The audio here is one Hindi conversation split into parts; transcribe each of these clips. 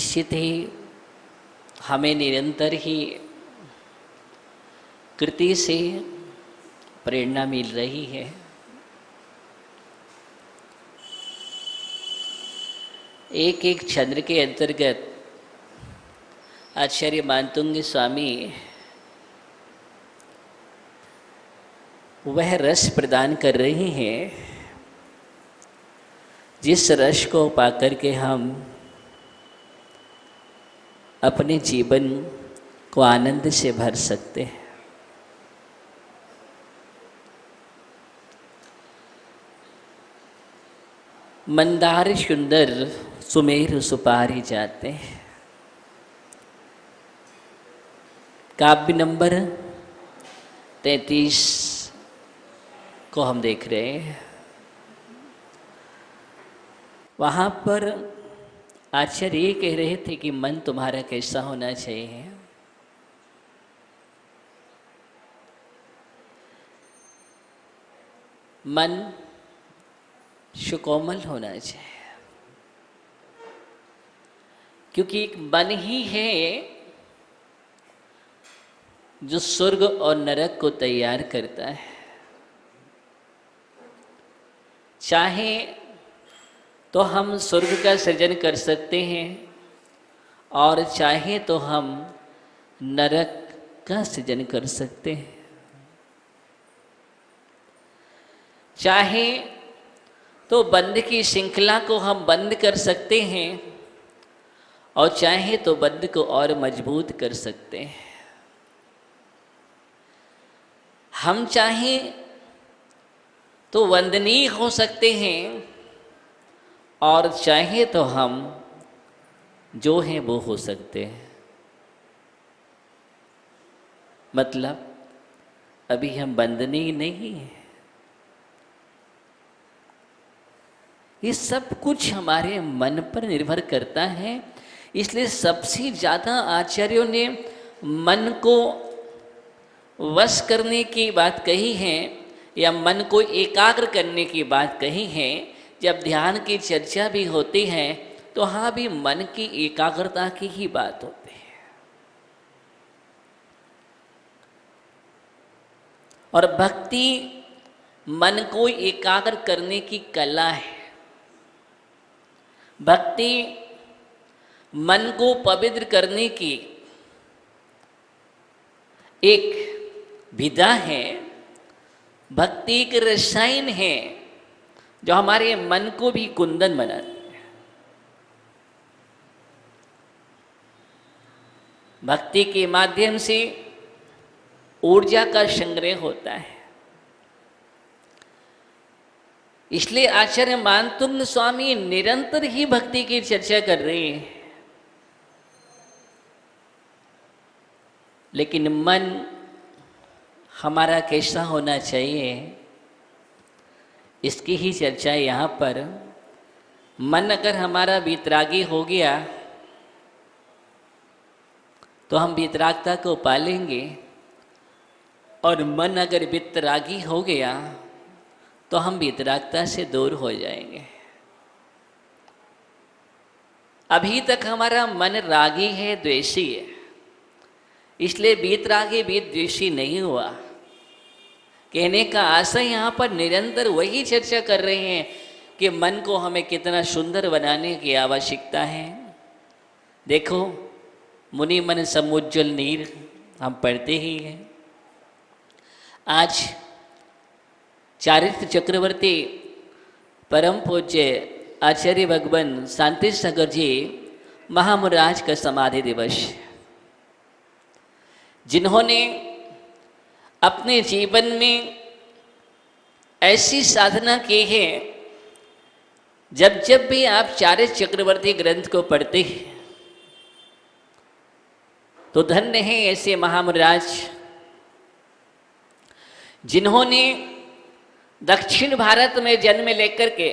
निश्चित ही हमें निरंतर ही कृति से प्रेरणा मिल रही है। एक एक छंद के अंतर्गत आचार्य मानतुंग स्वामी वह रस प्रदान कर रहे हैं जिस रस को पाकर के हम अपने जीवन को आनंद से भर सकते हैं। मंदार सुंदर सुमेर सुपारी जाते हैं, काव्य नंबर 33 को हम देख रहे हैं। वहाँ पर आचार्य ये कह रहे थे कि मन तुम्हारा कैसा होना चाहिए। मन सुकोमल होना चाहिए, क्योंकि एक मन ही है जो स्वर्ग और नरक को तैयार करता है। चाहे तो हम स्वर्ग का सृजन कर सकते हैं और चाहे तो हम नरक का सृजन कर सकते हैं। चाहे तो बंध की श्रृंखला को हम बंद कर सकते हैं और चाहे तो बंध को और मजबूत कर सकते हैं। हम चाहें तो वंदनीय हो सकते हैं और चाहे तो हम जो हैं वो हो सकते हैं। मतलब अभी हम वंदनीय नहीं हैं। ये सब कुछ हमारे मन पर निर्भर करता है। इसलिए सबसे ज़्यादा आचार्यों ने मन को वश करने की बात कही है या मन को एकाग्र करने की बात कही है। जब ध्यान की चर्चा भी होती है तो हाँ भी मन की एकाग्रता की ही बात होती है। और भक्ति मन को एकाग्र करने की कला है। भक्ति मन को पवित्र करने की एक विधा है। भक्ति एक रसायन है जो हमारे मन को भी कुंदन बनाती है। भक्ति के माध्यम से ऊर्जा का संग्रह होता है। इसलिए आचार्य मानतुंग स्वामी निरंतर ही भक्ति की चर्चा कर रहे हैं। लेकिन मन हमारा कैसा होना चाहिए, इसकी ही चर्चा है यहाँ पर। मन अगर हमारा वीतरागी हो गया तो हम वीतरागता को पालेंगे, और मन अगर वीतरागी हो गया तो हम वीतरागता से दूर हो जाएंगे। अभी तक हमारा मन रागी है, द्वेषी है, इसलिए वीतरागी वीतद्वेषी नहीं हुआ। कहने का आशय यहाँ पर निरंतर वही चर्चा कर रहे हैं कि मन को हमें कितना सुंदर बनाने की आवश्यकता है। देखो, मुनि मन समुज्ज्वल नीर हम पढ़ते ही हैं। आज चारित्र चक्रवर्ती परम पूज्य आचार्य भगवान शांति सागर जी महामुराज का समाधि दिवस, जिन्होंने अपने जीवन में ऐसी साधना की है, जब जब भी आप चारित्र चक्रवर्ती ग्रंथ को पढ़ते हैं तो धन्य है ऐसे महामुराज जिन्होंने दक्षिण भारत में जन्म लेकर के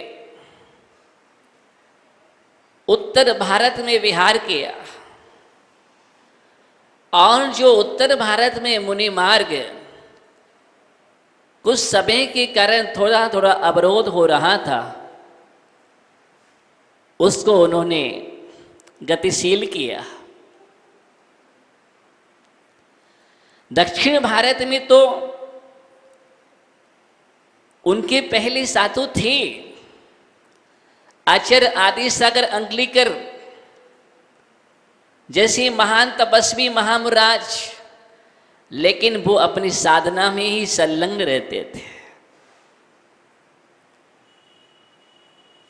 उत्तर भारत में विहार किया, और जो उत्तर भारत में मुनि मार्ग कुछ समय के कारण थोड़ा थोड़ा अवरोध हो रहा था, उसको उन्होंने गतिशील किया। दक्षिण भारत में तो उनके पहले साधु थे, आचार्य आदिसागर अंगलीकर जैसे महान तपस्वी महामुराज, लेकिन वो अपनी साधना में ही संलग्न रहते थे।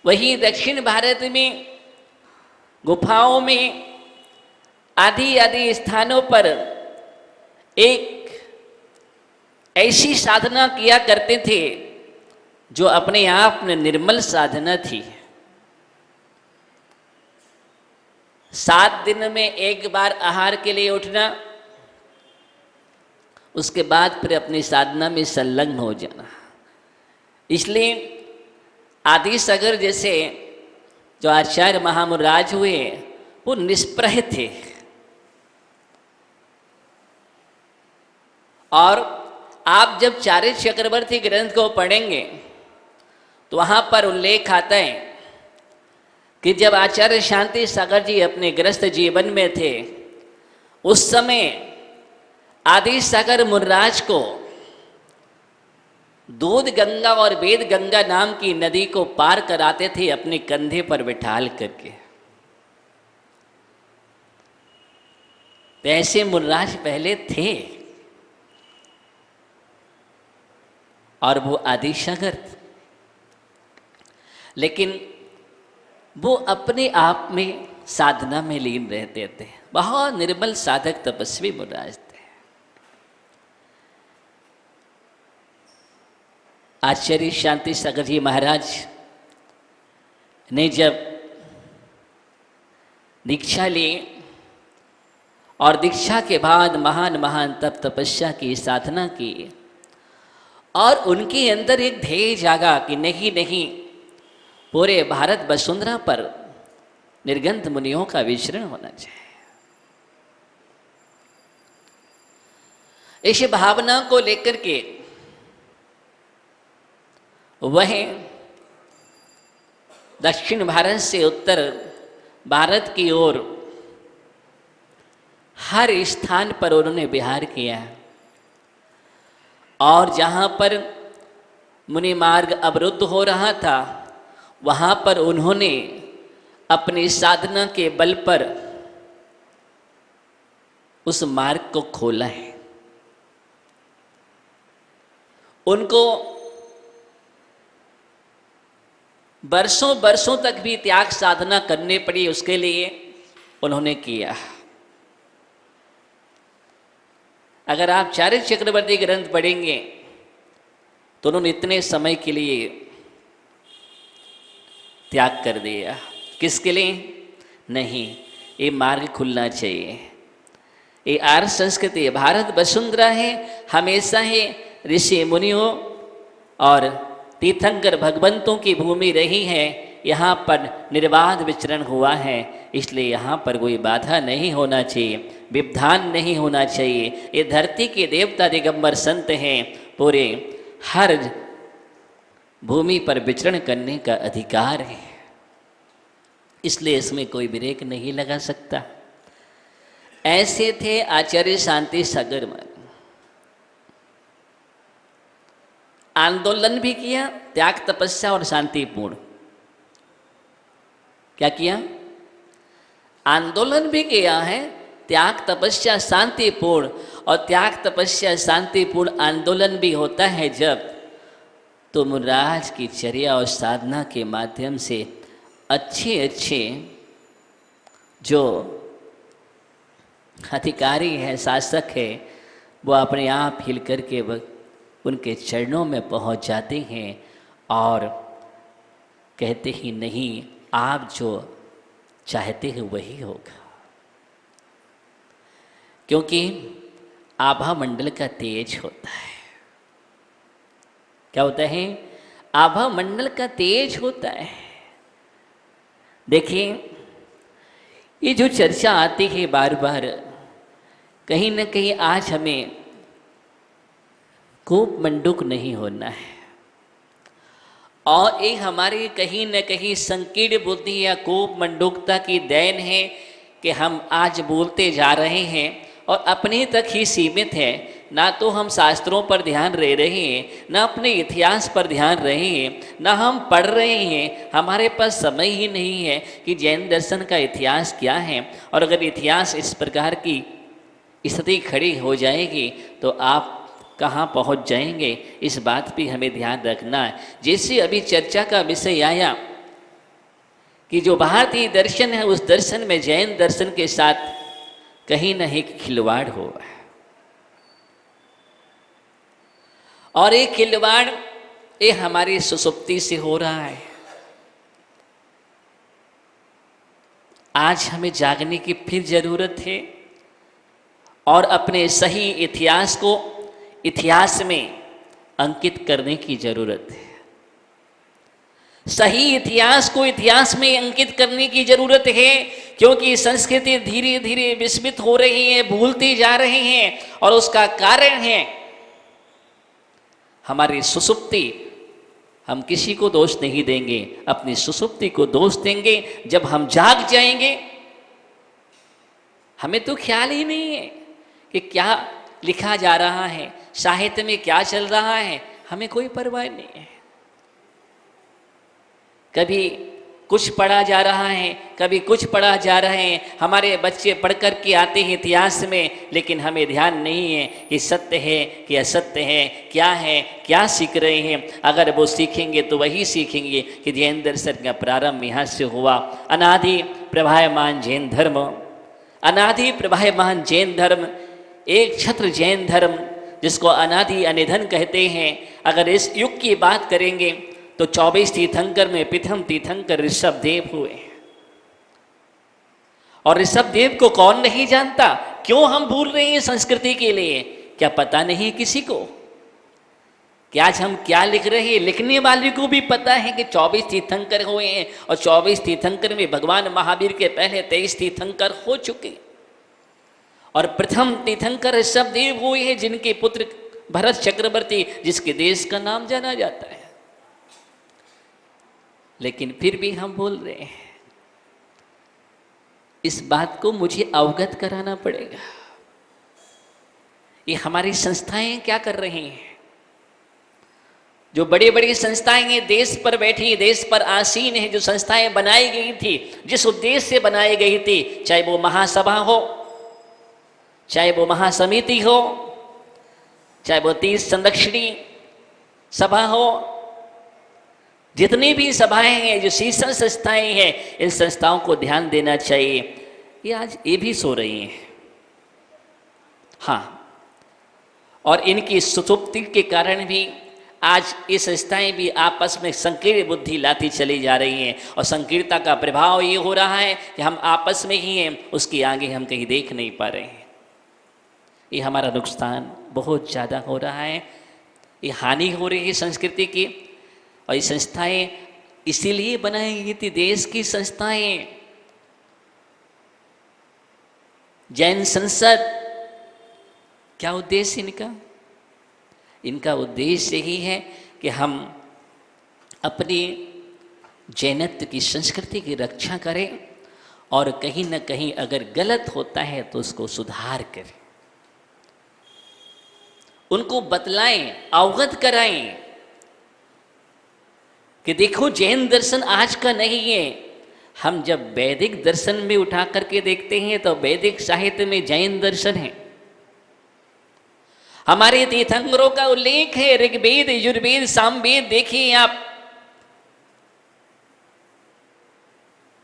वहीं दक्षिण भारत में गुफाओं में आदि आदि स्थानों पर एक ऐसी साधना किया करते थे जो अपने आप में निर्मल साधना थी। 7 दिन में एक बार आहार के लिए उठना, उसके बाद फिर अपनी साधना में संलग्न हो जाना। इसलिए आदिसागर जैसे जो आचार्य महामुराज हुए वो निष्प्रह थे। और आप जब चार्य चक्रवर्ती ग्रंथ को पढ़ेंगे तो वहाँ पर उल्लेख आता है कि जब आचार्य शांति सागर जी अपने गृहस्थ जीवन में थे, उस समय आदिसागर मुनिराज को दूध गंगा और वेद गंगा नाम की नदी को पार कराते थे अपने कंधे पर बिठाल करके। तो ऐसे मुनिराज पहले थे और वो आदिसागर, लेकिन वो अपने आप में साधना में लीन रहते थे। बहुत निर्मल साधक तपस्वी मुनिराज थे। आचार्य शांति सागर जी महाराज ने जब दीक्षा ली और दीक्षा के बाद महान महान तप तपस्या की साधना की, और उनके अंदर एक ध्येय जागा कि नहीं नहीं, पूरे भारत वसुंधरा पर निर्गंध मुनियों का विचरण होना चाहिए। इस भावना को लेकर के वह दक्षिण भारत से उत्तर भारत की ओर हर स्थान पर उन्होंने विहार किया, और जहाँ पर मुनि मार्ग अवरुद्ध हो रहा था वहाँ पर उन्होंने अपनी साधना के बल पर उस मार्ग को खोला है। उनको बरसों बरसों तक भी त्याग साधना करनी पड़ी, उसके लिए उन्होंने किया। अगर आप चार्य चक्रवर्ती ग्रंथ पढ़ेंगे तो उन्होंने इतने समय के लिए त्याग कर दिया। किसके लिए? नहीं, ये मार्ग खुलना चाहिए। ये आर्य संस्कृति है, भारत वसुंधरा है, हमेशा ही ऋषि मुनियों और तीर्थंकर भगवंतों की भूमि रही है। यहाँ पर निर्बाध विचरण हुआ है, इसलिए यहाँ पर कोई बाधा नहीं होना चाहिए, व्यवधान नहीं होना चाहिए। ये धरती के देवता दिगंबर संत हैं, पूरे हर भूमि पर विचरण करने का अधिकार है, इसलिए इसमें कोई ब्रेक नहीं लगा सकता। ऐसे थे आचार्य शांति सागर महाराज। आंदोलन भी किया, त्याग तपस्या और शांतिपूर्ण। क्या किया? आंदोलन भी किया है, त्याग तपस्या शांतिपूर्ण। और त्याग तपस्या शांतिपूर्ण आंदोलन भी होता है जब तो मुनिराज की चर्या और साधना के माध्यम से अच्छे अच्छे जो अधिकारी है, शासक है, वो अपने आप हिल करके उनके चरणों में पहुंच जाते हैं और कहते ही नहीं, आप जो चाहते हैं वही होगा। क्योंकि आभा मंडल का तेज होता है। क्या होता है? आभा मंडल का तेज होता है। देखिए, ये जो चर्चा आती है बार बार, कहीं न कहीं आज हमें कोप मंडूक नहीं होना है। और ये हमारी कहीं न कहीं संकीर्ण बुद्धि या कोप मंडूकता की देन है कि हम आज बोलते जा रहे हैं और अपने तक ही सीमित है। ना तो हम शास्त्रों पर ध्यान दे रहे हैं, ना अपने इतिहास पर ध्यान रहे हैं, ना हम पढ़ रहे हैं। हमारे पास समय ही नहीं है कि जैन दर्शन का इतिहास क्या है। और अगर इतिहास इस प्रकार की स्थिति खड़ी हो जाएगी तो आप कहाँ पहुँच जाएंगे, इस बात पे हमें ध्यान रखना है। जैसे अभी चर्चा का विषय आया कि जो भारतीय दर्शन है उस दर्शन में जैन दर्शन के साथ कहीं न एक खिलवाड़ हो रहा है। और एक खिलवाड़ ये हमारी सुसुप्ति से हो रहा है। आज हमें जागने की फिर जरूरत है और अपने सही इतिहास को इतिहास में अंकित करने की जरूरत है। सही इतिहास को इतिहास में अंकित करने की जरूरत है, क्योंकि संस्कृति धीरे धीरे विस्मित हो रही है, भूलती जा रही है। और उसका कारण है हमारी सुसुप्ति। हम किसी को दोष नहीं देंगे, अपनी सुसुप्ति को दोष देंगे। जब हम जाग जाएंगे, हमें तो ख्याल ही नहीं है कि क्या लिखा जा रहा है, साहित्य में क्या चल रहा है, हमें कोई परवाह नहीं है। कभी कुछ पढ़ा जा रहा है, कभी कुछ पढ़ा जा रहे हैं। हमारे बच्चे पढ़ कर के आते हैं इतिहास में, लेकिन हमें ध्यान नहीं है कि सत्य है कि असत्य है, क्या है, क्या सीख रहे हैं। अगर वो सीखेंगे तो वही सीखेंगे कि जैन दर्शन का प्रारंभ यहाँ से हुआ। अनादि प्रभायमान जैन धर्म, अनादि प्रभायमान जैन धर्म, एक छत्र जैन धर्म जिसको अनादि अनिधन कहते हैं। अगर इस युग की बात करेंगे तो 24 तीर्थंकर में प्रथम तीर्थंकर ऋषभदेव हुए। और ऋषभदेव को कौन नहीं जानता? क्यों हम भूल रहे हैं संस्कृति के लिए? क्या पता नहीं किसी को कि आज हम क्या लिख रहे हैं? लिखने वाले को भी पता है कि 24 तीर्थंकर हुए हैं, और 24 तीर्थंकर में भगवान महावीर के पहले 23 तीर्थंकर हो चुके। और प्रथम तीर्थंकर ऋषभदेव हुए हैं, जिनके पुत्र भरत चक्रवर्ती, जिसके देश का नाम जाना जाता है। लेकिन फिर भी हम बोल रहे हैं। इस बात को मुझे अवगत कराना पड़ेगा। ये हमारी संस्थाएं क्या कर रही हैं? जो बड़ी बड़ी संस्थाएं हैं, देश पर बैठी, देश पर आसीन है, जो संस्थाएं बनाई गई थी, जिस उद्देश्य से बनाई गई थी, चाहे वो महासभा हो, चाहे वो महासमिति हो, चाहे वो तीर्थ संरक्षणी सभा हो, जितनी भी सभाएं हैं, जो शीर्षण संस्थाएं हैं, इन संस्थाओं को ध्यान देना चाहिए। ये आज ये भी सो रही हैं। हाँ, और इनकी सुसुप्ति के कारण भी आज ये संस्थाएं भी आपस में संकीर्ण बुद्धि लाती चली जा रही हैं। और संकीर्णता का प्रभाव ये हो रहा है कि हम आपस में ही हैं, उसके आगे हम कहीं देख नहीं पा रहे हैं। ये हमारा नुकसान बहुत ज़्यादा हो रहा है, ये हानि हो रही है संस्कृति की। और ये संस्थाएं इसीलिए बनाई गई थी, देश की संस्थाएं। जैन संसद, क्या उद्देश्य इनका? इनका उद्देश्य यही है कि हम अपनी जैनत्व की संस्कृति की रक्षा करें, और कहीं न कहीं अगर गलत होता है तो उसको सुधार करें, उनको बतलाएं, अवगत कराएं कि देखो जैन दर्शन आज का नहीं है। हम जब वैदिक दर्शन में उठा करके देखते हैं तो वैदिक साहित्य में जैन दर्शन है। हमारे तीर्थंकरों का उल्लेख है, ऋग्वेद, यजुर्वेद, सामवेद। देखिए आप,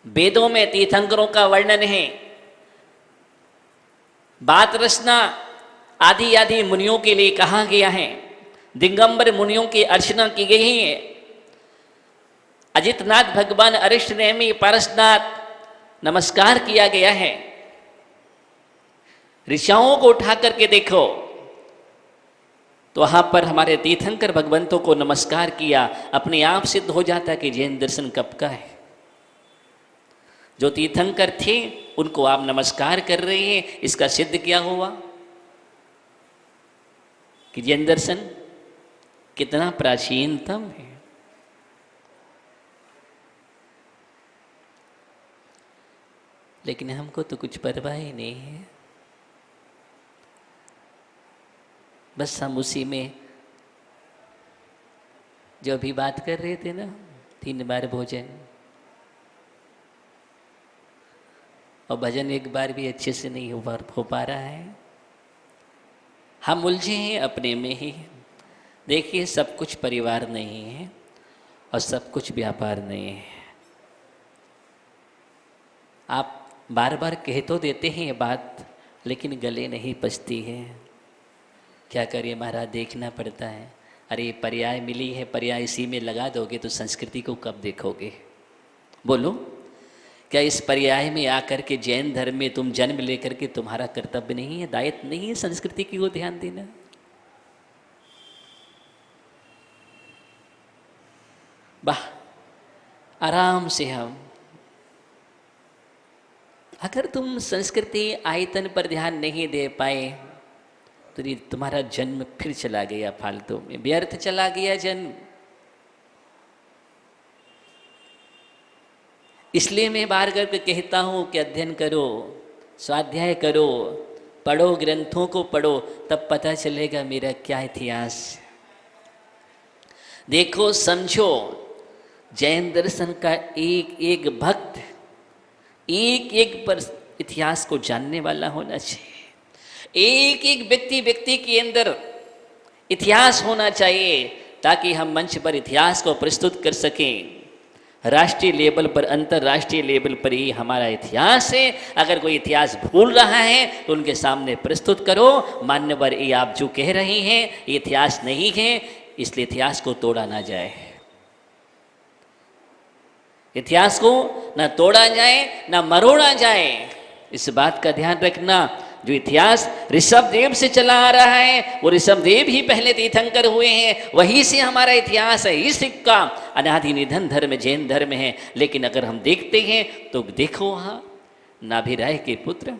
वेदों में तीर्थंकरों का वर्णन है। बात रचना आदि आदि मुनियों के लिए कहा गया है। दिगंबर मुनियों की अर्चना की गई है। अजितनाथ भगवान, अरिष्ट नेमि, पारसनाथ नमस्कार किया गया है। ऋषियों को उठा करके देखो तो वहां पर हमारे तीर्थंकर भगवंतों को नमस्कार किया। अपने आप सिद्ध हो जाता कि जैन दर्शन कब का है। जो तीर्थंकर थे उनको आप नमस्कार कर रहे हैं, इसका सिद्ध क्या हुआ कि जैन दर्शन कितना प्राचीनतम है। लेकिन हमको तो कुछ परवाह ही नहीं है। बस हम उसी में जो अभी बात कर रहे थे ना, 3 बार भोजन और भजन एक बार भी अच्छे से नहीं हो पा रहा है। हम उलझे हैं अपने में ही। देखिए, सब कुछ परिवार नहीं है और सब कुछ व्यापार नहीं है। आप बार बार कह तो देते हैं ये बात, लेकिन गले नहीं पचती है। क्या करिए महाराज, देखना पड़ता है। अरे पर्याय मिली है, पर्याय इसी में लगा दोगे तो संस्कृति को कब देखोगे? बोलो, क्या इस पर्याय में आकर के जैन धर्म में तुम जन्म लेकर के तुम्हारा कर्तव्य नहीं है, दायित्व नहीं है संस्कृति की ओर ध्यान देना? वाह, आराम से हम, अगर तुम संस्कृति आयतन पर ध्यान नहीं दे पाए तो ये तुम्हारा जन्म फिर चला गया फालतू में, व्यर्थ चला गया जन्म। इसलिए मैं बार करके कहता हूँ कि अध्ययन करो, स्वाध्याय करो, पढ़ो, ग्रंथों को पढ़ो, तब पता चलेगा मेरा क्या इतिहास। देखो, समझो, जैन दर्शन का एक एक भक्त एक एक पर इतिहास को जानने वाला होना चाहिए। एक एक व्यक्ति के अंदर इतिहास होना चाहिए, ताकि हम मंच पर इतिहास को प्रस्तुत कर सकें। राष्ट्रीय लेवल पर, अंतर्राष्ट्रीय लेवल पर ही हमारा इतिहास है। अगर कोई इतिहास भूल रहा है तो उनके सामने प्रस्तुत करो, मान्यवर ये आप जो कह रहे हैं ये इतिहास नहीं है, इसलिए इतिहास को तोड़ा ना जाए। इतिहास को ना तोड़ा जाए ना मरोड़ा जाए, इस बात का ध्यान रखना। जो इतिहास ऋषभदेव से चला आ रहा है, वो ऋषभदेव ही पहले तीर्थंकर हुए हैं, वहीं से हमारा इतिहास है। इस सिक्का अनादि निधन धर्म जैन धर्म है। लेकिन अगर हम देखते हैं तो देखो, वहाँ नाभिराय के पुत्र